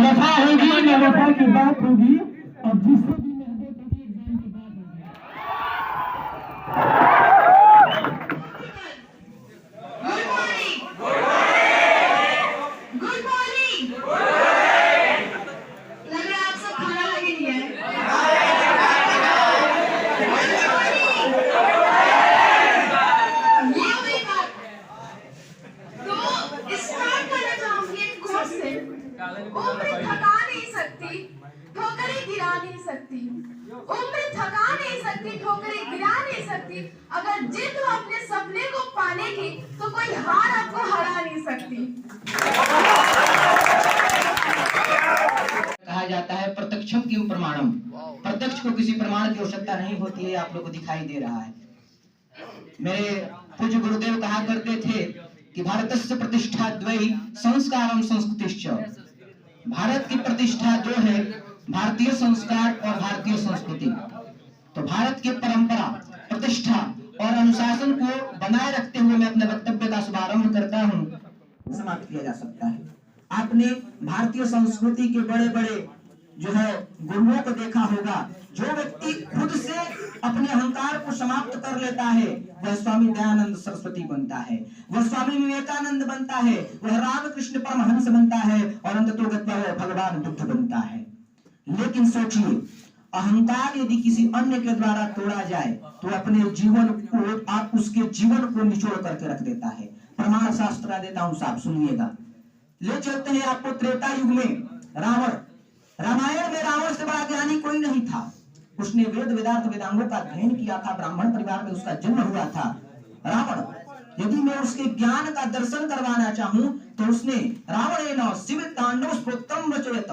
वफा होगी न वफा की बात होगी, अब जिससे भी मोहब्बत होगी एग्जाम के बाद होगी। Good morning. लग रहा है आप सब खाना लगे नहीं है। ये हुई बात। तो स्टार्ट करना चाहूंगी एक कोर्स से। उम्र थका नहीं सकती, ठोकरें गिरा नहीं सकती। उम्र थका नहीं सकती, ठोकरें गिरा नहीं सकती। अगर जिद हो अपने सपने को पाने की, तो कोई हार आपको हरा नहीं सकती। कहा जाता है प्रत्यक्षम किम प्रमाणम। प्रत्यक्ष को किसी प्रमाण की आवश्यकता नहीं होती है, आप लोग को दिखाई दे रहा है। मेरे पूज्य गुरुदेव कहा करते थे कि भारतस्य प्रतिष्ठा द्वयी संस्कारम संस्कृतिश्च। भारत की प्रतिष्ठा दो है, भारतीय संस्कार और भारतीय संस्कृति। तो भारत की परंपरा, प्रतिष्ठा और अनुशासन को बनाए रखते हुए मैं अपने वक्तव्य का शुभारंभ करता हूँ। समाप्त किया जा सकता है। आपने भारतीय संस्कृति के बड़े बड़े जो है गुरुओं को देखा होगा। जो व्यक्ति खुद से अपने अहंकार को समाप्त कर लेता है, वह स्वामी दयानंद सरस्वती बनता है, वह स्वामी विवेकानंद बनता है, वह रामकृष्ण परमहंस बनता है और अंततोगत्वा वह भगवान बुद्ध बनता है। लेकिन सोचिए, अहंकार यदि किसी अन्य के द्वारा तोड़ा जाए तो अपने जीवन को, आप उसके जीवन को निचोड़ करके रख देता है। प्रमाण शास्त्र देता हूं, साहब सुनिएगा। ले चलते हैं आपको त्रेता युग में। रावण, रामायण में रावण से बड़ा ज्ञानी कोई नहीं था। उसने वेद वेदार्थ वेदांगों का अध्ययन किया था, ब्राह्मण परिवार में उसका जन्म हुआ था। रावण, यदि मैं उसके ज्ञान का दर्शन करवाना चाहूं तो उसने रावणेन शिव तांडव स्तोत्रम रचयत,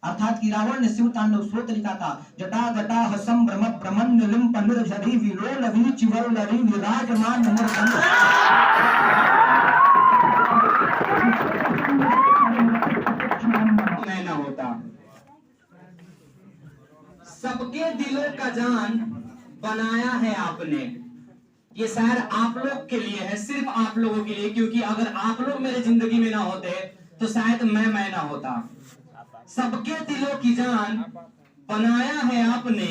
अर्थात कि रावण ने शिव तांडव स्तोत्र लिखा था। जटा गटा हसम भ्रम प्रमंड लिंप निर्झरी विलोल विचिवल्लरी विराजमान मैना होता। सबके दिलों का जान बनाया है आपने। ये शायर आप लोग के लिए है, सिर्फ आप लोगों के लिए, क्योंकि अगर आप लोग मेरे जिंदगी में ना होते तो शायद मैं ना होता। सबके दिलों की जान बनाया है आपने,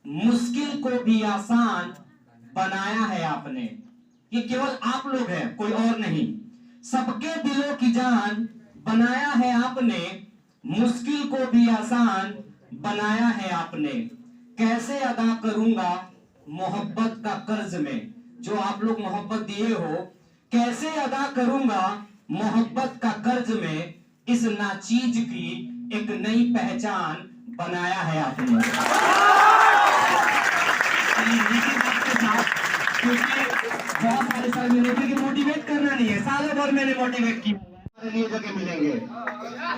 मुश्किल को भी आसान बनाया है आपने। ये केवल आप लोग हैं, कोई और नहीं। सबके दिलों की जान बनाया है आपने, मुश्किल को भी आसान बनाया है आपने। कैसे अदा करूंगा मोहब्बत का कर्ज में, जो आप लोग मोहब्बत दिए हो, कैसे अदा करूंगा मोहब्बत का कर्ज में। इस नाचीज की एक नई पहचान बनाया है आपने। क्योंकि बहुत सारे साल मैंने मोटिवेट करना नहीं है, सालों भर मैंने मोटिवेट किया, जगह मिलेंगे।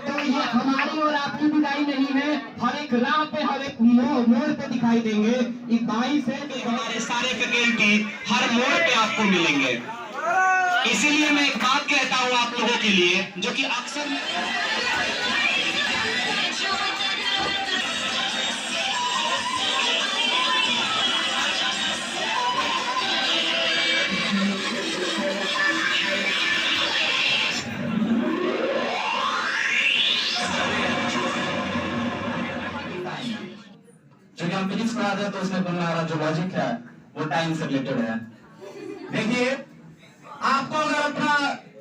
तो ये हमारी और आपकी विदाई नहीं है, हर एक राह पे, हर एक मोड़ पे दिखाई देंगे। ये 22 है कि हमारे सारे फैकल्टी हर मोड़ पे आपको मिलेंगे। इसीलिए मैं एक बात कहता हूँ आप लोगों के लिए, जो कि अक्सर जो कि हम फिजिक्स पढ़ाते हैं तो उसमें हमारा जो लॉजिक है वो टाइम से रिलेटेड है। देखिए, आपको अगर अपना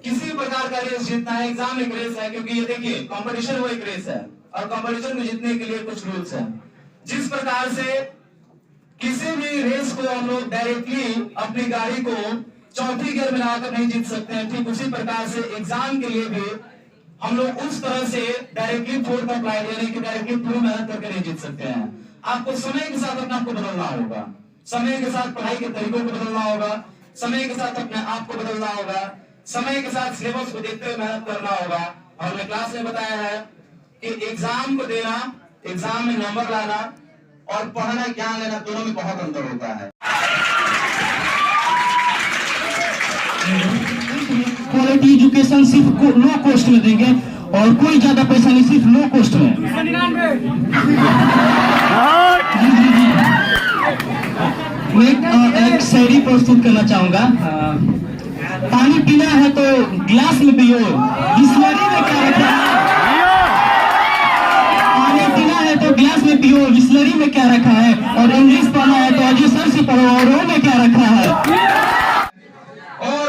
किसी प्रकार का रेस जीतना है, एग्जाम एक रेस है, क्योंकि ये देखिए कंपटीशन वो एक रेस है और कंपटीशन में जीतने के लिए कुछ रूल्स हैं। जिस प्रकार से किसी भी रेस को हम लोग डायरेक्टली अपनी गाड़ी को चौथी गियर में लगाकर नहीं जीत सकते हैं, ठीक उसी प्रकार से एग्जाम के लिए भी हम लोग उस तरह से डायरेक्टली फोर्थ अप्लाई यानी कि डायरेक्टली पूरी मेहनत करके नहीं जीत सकते हैं। आपको समय के साथ अपने आप को बदलना होगा, समय के साथ पढ़ाई के तरीकों को बदलना होगा, समय के साथ अपने आप को बदलना होगा, समय के साथ सिलेबस को देखते हुए मेहनत करना होगा। और मैं क्लास में बताया है कि एग्जाम को देना, एग्जाम में नंबर लाना और पढ़ना, ज्ञान लेना, दोनों में बहुत अंतर होता है। क्वालिटी एजुकेशन सिर्फ लो कॉस्ट में देंगे और कोई ज्यादा पैसा नहीं, सिर्फ लो कॉस्ट में। मैं एक शायरी प्रस्तुत करना चाहूंगा। पानी पीना है तो गिलास में पियो, बिस्लरी में क्या रखा है। डिक्शनरी में क्या रखा है, और इंग्लिश पढ़ना है तो अजय सर से पढ़ो और वो में क्या रखा है। और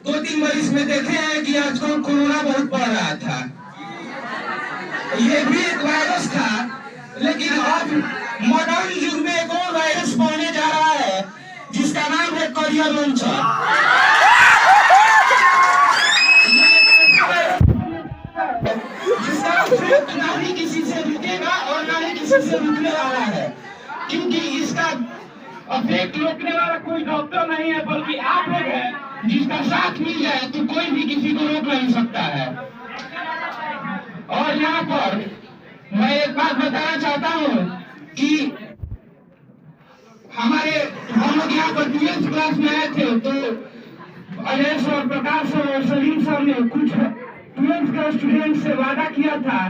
2-3 मरीज में देखे हैं कि आजकल कोरोना बहुत बढ़ रहा था, ये भी एक वायरस था, लेकिन अब मॉडर्न युग में एक और वायरस बढ़ने जा रहा है जिसका नाम है करियर लॉन्चर। जिसका इफेक्ट ना ही किसी से रुकेगा और ना ही किसी से रुकने वाला है, क्योंकि इसका इफेक्ट रोकने वाला कोई डॉक्टर नहीं है बल्कि आप लोग हैं, जिसका साथ मिल जाए तो कोई भी किसी को रोक नहीं सकता है। और यहाँ पर मैं एक बात बताना चाहता हूँ कि हम लोग यहाँ पर 12th क्लास में आए थे, तो अजय सर, प्रकाश सर और सलीम सर ने कुछ 12th के स्टूडेंट से वादा किया था,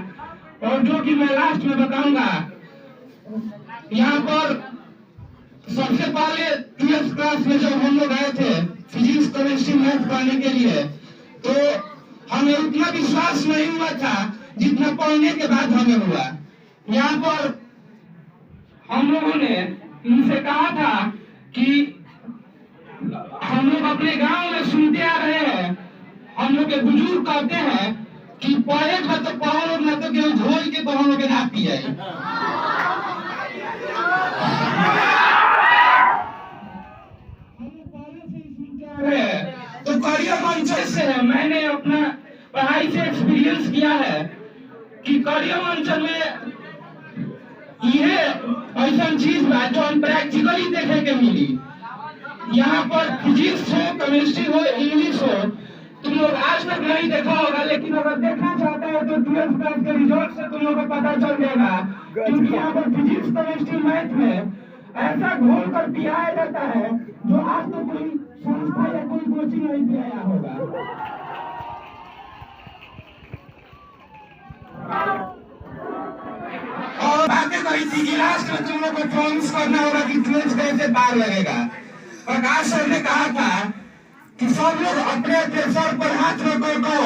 और जो कि मैं लास्ट में बताऊंगा। यहाँ पर सबसे पहले 12th क्लास में जब हम लोग आए थे फिजिक्स, केमिस्ट्री, मैथ पढ़ने के लिए, तो हमें उतना विश्वास नहीं हुआ था जितना पढ़ने के बाद हमें हुआ। यहाँ पर हम लोगों ने इनसे कहा था कि हम लोग अपने गांव में सुनते आ रहे हैं, हम लोग के बुजुर्ग कहते हैं कि पढ़ेगा तो पढ़ो लोग, ना तो केवल घोल के तो हम लोग ना पिए। तो करियर मंचर से मैंने अपना पढ़ाई से एक्सपीरियंस किया है कि करियर मंचर में ये ऐसा चीज है जो हम प्रैक्टिकली देखे के मिली। यहाँ पर फिजिक्स हो, केमिस्ट्री हो, इंग्लिश हो, तुम लोग आज तक नहीं देखा होगा, लेकिन अगर देखना चाहते हो तो 12th क्लास के रिजल्ट से तुम लोग को पता चल जाएगा, क्योंकि यहाँ पर फिजिक्स, केमिस्ट्री, मैथ में ऐसा घोल कर पिलाया जाता है जो आज तो कोई संस्था या कोई कोचिंग नहीं पिलाया होगा। और बातें कही थी कि लास्ट में तुम लोग को प्रॉमिस करना होगा कि 12th कैसे पार लगेगा। प्रकाश सर ने कहा था कि सब लोग अपने अपने सर पर हाथ रखो तो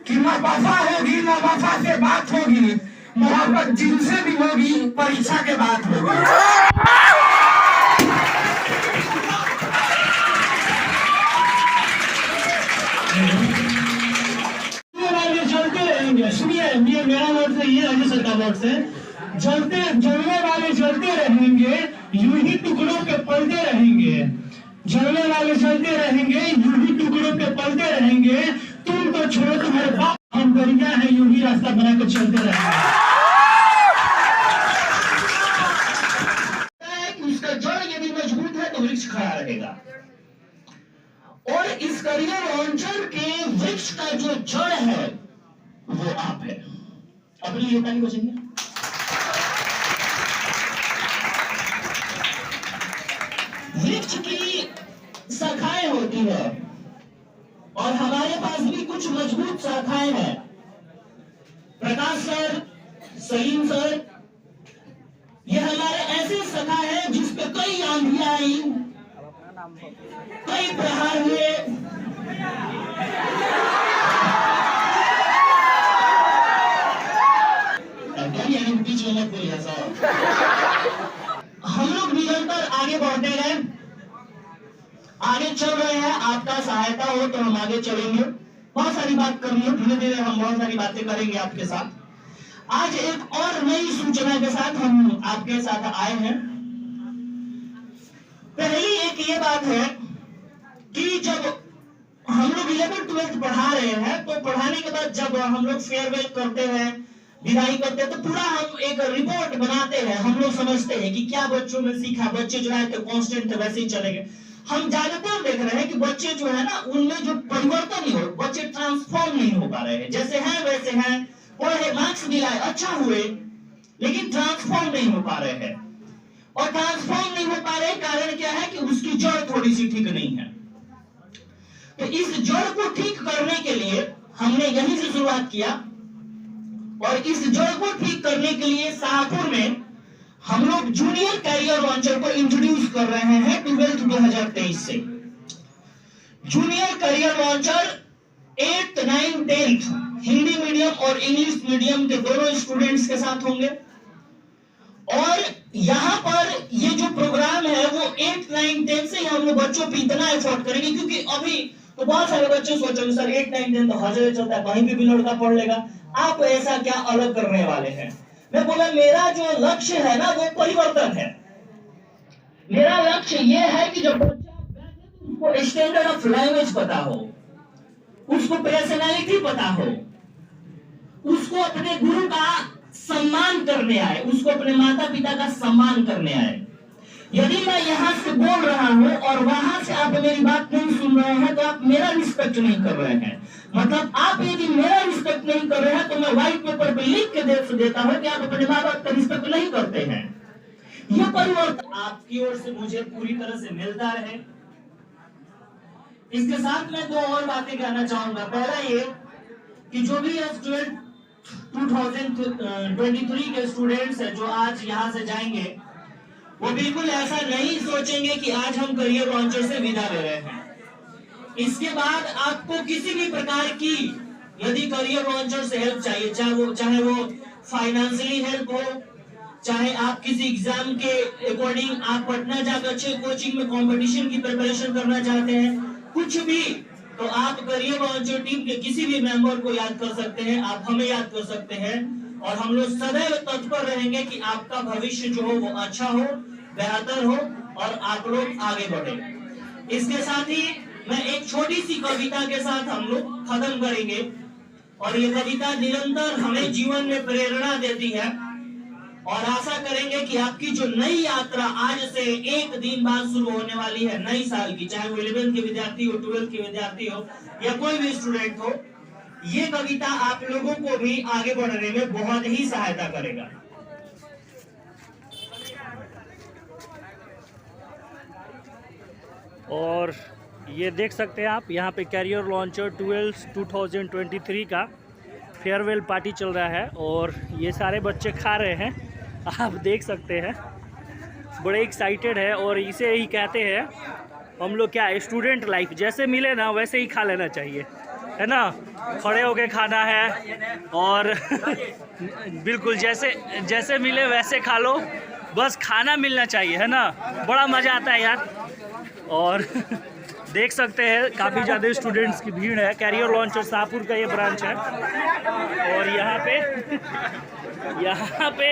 कि न वफा होगी, न वफा से बात होगी, मोहब्बत जिनसे भी होगी परीक्षा के बाद होगी। चलते रहेंगे, सुनिए, ये मेरा वर्ड से, ये अजय सर का वर्ड से, जलने वाले जलते रहेंगे, यूं ही टुकड़ों पे पलते रहेंगे। जलने वाले जलते रहेंगे, यूं ही टुकड़ों पे पलते रहेंगे। तुम तो छोड़ो, तुम्हारे बाप, हम दरिया है, यूं ही रास्ता बनाकर चलते रहेंगे। उसका जड़ यदि मजबूत है तो वृक्ष खड़ा रहेगा, और इस करियर लॉन्चर के वृक्ष का जो जड़ है वो आप है। अपनी योगदान को बचेंगे। वृक्ष की शाखाएं होती है, और हमारे पास भी कुछ मजबूत शाखाएं हैं। प्रकाश सर, सलीम सर, ये हमारे ऐसे शाखा है जिसपे कई आंधियां आई, कई प्रहार हुए, बीच में मत बोलिए साहब। हम लोग निरंतर आगे बढ़ते गए, आगे चल रहे हैं। आपका सहायता हो तो हम आगे चलेंगे। बहुत सारी बात करनी है, धीरे धीरे हम बहुत सारी बातें करेंगे आपके साथ। आज एक और नई सूचना के साथ हम आपके साथ आए हैं। पहली एक ये बात है कि जब हम लोग 11th 12th पढ़ा रहे हैं, तो पढ़ाने के बाद जब हम लोग फेयरवेल करते हैं, विदाई करते हैं, तो पूरा हम एक रिपोर्ट बनाते हैं। हम लोग समझते हैं कि क्या बच्चों में सीखा, बच्चे जो है तो कांस्टेंट वैसे ही चलेंगे। हम ज्यादातर देख रहे हैं कि बच्चे जो है ना, उनमें जो परिवर्तन नहीं हो, बच्चे ट्रांसफॉर्म नहीं हो पा रहे हैं। जैसे हैं वैसे हैं, पढ़े, मार्क्स भी आए, अच्छा हुए, लेकिन ट्रांसफॉर्म नहीं हो पा रहे हैं। और ट्रांसफॉर्म नहीं हो पा रहे, कारण क्या है कि उसकी जड़ थोड़ी सी ठीक नहीं है। तो इस जड़ को ठीक करने के लिए हमने यहीं से शुरुआत किया, और इस जड़ को ठीक करने के लिए शाहपुर में हम लोग जूनियर कैरियर लॉन्चर को इंट्रोड्यूस कर रहे हैं 12th 2023 से। Junior career launcher 8th 9th 10th Hindi medium और इंग्लिश मीडियम के दोनों स्टूडेंट्स के साथ होंगे, और यहाँ पर ये जो प्रोग्राम है वो 8, 9, 10 से हम लोग बच्चों पे इतना एफर्ट करेंगे, क्योंकि अभी तो बहुत सारे बच्चे सोचेंगे सर 8, 9, 10 तो हर जगह चलता है, कहीं भी लड़का पढ़ लेगा, आप ऐसा क्या अलग करने वाले हैं? मैं बोला मेरा जो लक्ष्य है ना वो परिवर्तन है। मेरा लक्ष्य ये है कि जब बच्चा उसको स्टैंडर्ड ऑफ लैंग्वेज पता हो, उसको पर्सनालिटी पता हो, उसको अपने गुरु का सम्मान करने आए, उसको अपने माता पिता का सम्मान करने आए। यदि मैं यहाँ से बोल रहा हूँ और वहां से आप मेरी बात नहीं सुन रहे हैं तो आप मेरा रिस्पेक्ट नहीं कर रहे हैं। मतलब आप यदि मेरा रिस्पेक्ट नहीं कर रहे हैं तो मैं व्हाइट पेपर पे लिख के देता हूँ कि आप अपने माँ बाप का रिस्पेक्ट नहीं करते हैं। यह परिवर्तन आपकी ओर से मुझे पूरी तरह से मिलता रहे। इसके साथ मैं 2 और बातें कहना चाहूंगा। पहला ये कि जो भी स्टूडेंट 2023 के स्टूडेंट्स हैं जो आज यहाँ से जाएंगे, वो बिल्कुल ऐसा नहीं सोचेंगे कि आज हम करियर लॉन्चर से विदा ले रहे हैं। इसके बाद आपको किसी भी प्रकार की यदि करियर लॉन्चर से हेल्प चाहिए, चाहे वो फाइनेंशियली हेल्प हो, चाहे आप किसी एग्जाम के अकॉर्डिंग आप पटना जाकर अच्छे कोचिंग में कंपटीशन की प्रिपरेशन करना चाहते हैं, कुछ भी, तो आप करियर लॉन्चर टीम के किसी भी मेंबर को याद कर सकते हैं, आप हमें याद कर सकते हैं, और हम लोग सदैव तत्पर रहेंगे कि आपका भविष्य जो हो वो अच्छा हो, बेहतर हो और आप लोग आगे बढ़े। इसके साथ ही मैं एक छोटी सी कविता के साथ हम लोग खत्म करेंगे, और ये कविता निरंतर हमें जीवन में प्रेरणा देती है, और आशा करेंगे कि आपकी जो नई यात्रा आज से 1 दिन बाद शुरू होने वाली है, नई साल की, चाहे वो 11th के विद्यार्थी हो, 12th के विद्यार्थी हो या कोई भी स्टूडेंट हो, ये कविता आप लोगों को भी आगे बढ़ने में बहुत ही सहायता करेगा। और ये देख सकते हैं आप, यहाँ पे कैरियर लॉन्चर 12 2023 का फेयरवेल पार्टी चल रहा है, और ये सारे बच्चे खा रहे हैं, आप देख सकते हैं, बड़े एक्साइटेड है। और इसे ही कहते हैं हम लोग क्या, स्टूडेंट लाइफ, जैसे मिले ना वैसे ही खा लेना चाहिए, है ना, खड़े होके खाना है, और बिल्कुल जैसे मिले वैसे खा लो, बस खाना मिलना चाहिए, है ना, बड़ा मज़ा आता है यार। और देख सकते हैं काफ़ी ज़्यादा स्टूडेंट्स की भीड़ है। कैरियर लॉन्चर शाहपुर का ये ब्रांच है, और यहाँ पे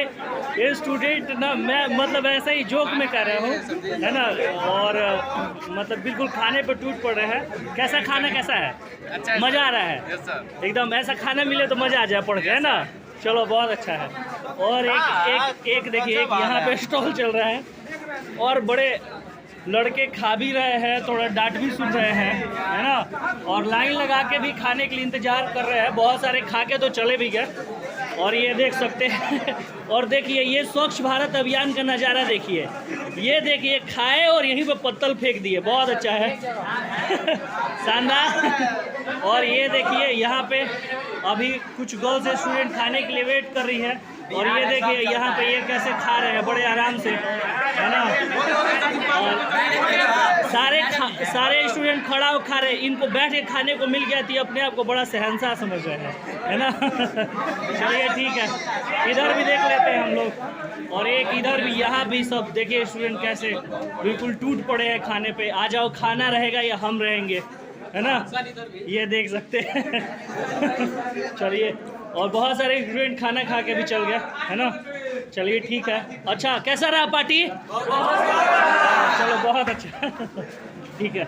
ये स्टूडेंट ना, मैं मतलब ऐसा ही जोक में कर रहा हूँ, है ना, और मतलब बिल्कुल खाने पर टूट पड़ रहे हैं। कैसा खाना कैसा है? अच्छा, मज़ा आ रहा है एकदम, ऐसा खाना मिले तो मज़ा आ जाए पढ़ के, है ना। चलो बहुत अच्छा है। और एक देखिए, एक यहाँ पे स्टॉल चल रहा है, और बड़े लड़के खा भी रहे हैं, थोड़ा डांट भी सुन रहे हैं, है ना, और लाइन लगा के भी खाने के लिए इंतजार कर रहे हैं। बहुत सारे खा के तो चले भी गए, और ये देख सकते हैं। और देखिए ये स्वच्छ भारत अभियान का नज़ारा देखिए, ये देखिए खाए और यहीं पे पत्तल फेंक दिए, बहुत अच्छा है, शानदार। और ये देखिए यहाँ पे अभी कुछ गर्ल्स स्टूडेंट खाने के लिए वेट कर रही है, और ये देखिए यहाँ पे ये कैसे खा रहे हैं बड़े आराम से, है ना, और सारे स्टूडेंट खड़ा हो खा रहे हैं। इनको बैठ के खाने को मिल गया थी, अपने आप को बड़ा शहंशाह समझ रहे हैं, है ना। चलिए ठीक है, इधर भी देख लेते हैं हम लोग, और एक इधर भी, यहाँ भी सब देखिए स्टूडेंट कैसे बिल्कुल टूट पड़े हैं खाने पे। आ जाओ, खाना रहेगा या हम रहेंगे, है ना, ये देख सकते हैं। चलिए, और बहुत सारे स्टूडेंट खाना खा के भी चल गए, है ना। चलिए ठीक है। अच्छा, कैसा रहा पार्टी? चलो बहुत अच्छा। ठीक है।